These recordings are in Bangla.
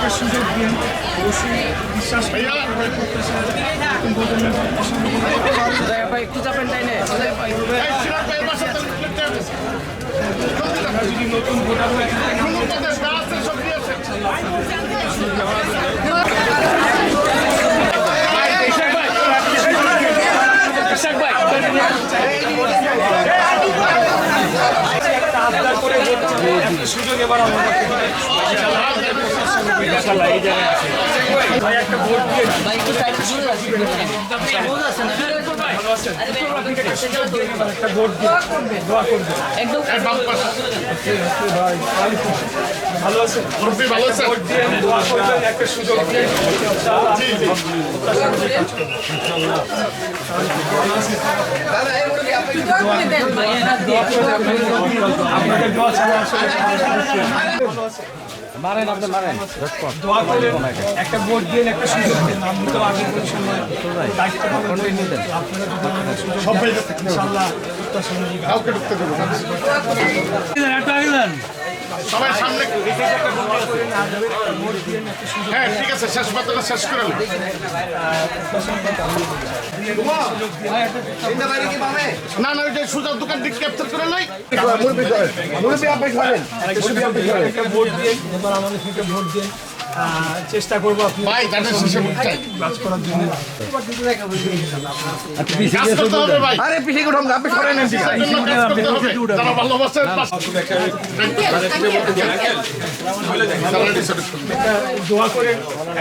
একটা সুযোগ দিন, অবশ্যই বিশ্বাস একটু চাপেন তাই না যদি নতুন ভোটার হয়ে সুযোগ এবার একটা ভোট দিয়ে একটা ভোট দিয়ে দোয়া করবে ভালো আছে ভোট দিয়ে দোয়া করবেন একটা সুযোগ দিয়ে আপনাদের দোয়া ছাড়া মারেন আপনি মারেন দোয়া করে একটা ভোট দিয়ে একটা সুযোগ দেন। আমি তো আগে সময় দায়িত্ব কন্টিনিউ দেন সবাই ইনশাআল্লাহ কাউকে ঢুকতে দেবো সবাই সামনে। হ্যাঁ ঠিক আছে, শেষ পাতাটা শেষ করে না না ওইটা সুযোগ দোকান দিক ক্যাপচার করে নাই ভোট দিয়ে এবার আমাদের থেকে ভোট দিয়ে চেষ্টা করবো আপনি কাজ করার জন্য। আরে পিছিয়ে উঠুন, আপনি সরে নেন। যারা ভালোবাসেন দোয়া করে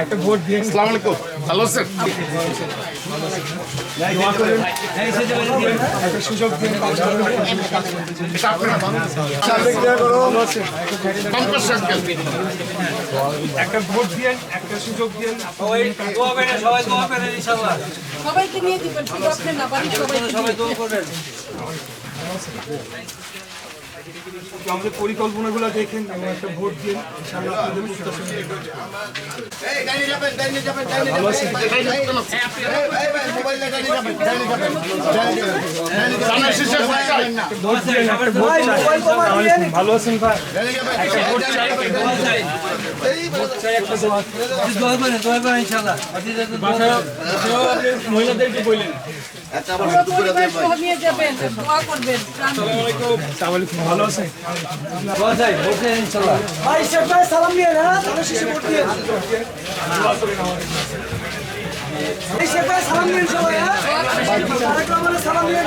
একটা ভোট দিয়ে। আসসালামু আলাইকুম, ভালো আছেন? দোয়া করেন একটা সুযোগ দিন। একটা ভোট দিয়ে একটা সুযোগ দিয়ে সবাইকে নিয়ে দিবেন, শুধু আপনি না, বাড়ির সবাই দোয়া করবেন। আমাদের পরিকল্পনাগুলো দেখেন এবং একটা ভোট দিন। ইনশাআল্লাহ আপনাদের ভালো আছেন? ভালো আছেন ভাই? একটা ভোট চাই, একটা মহিলাদেরকে বললেন নিয়ে যাবেন, দোয়া করবেন। ভালো আছেন? সালাম নিয়ে না, ভোট দিয়ে সালাম নিয়ে সবাই, সালাম নিয়ে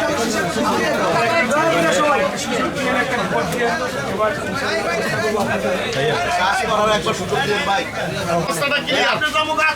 ধন্যবাদ।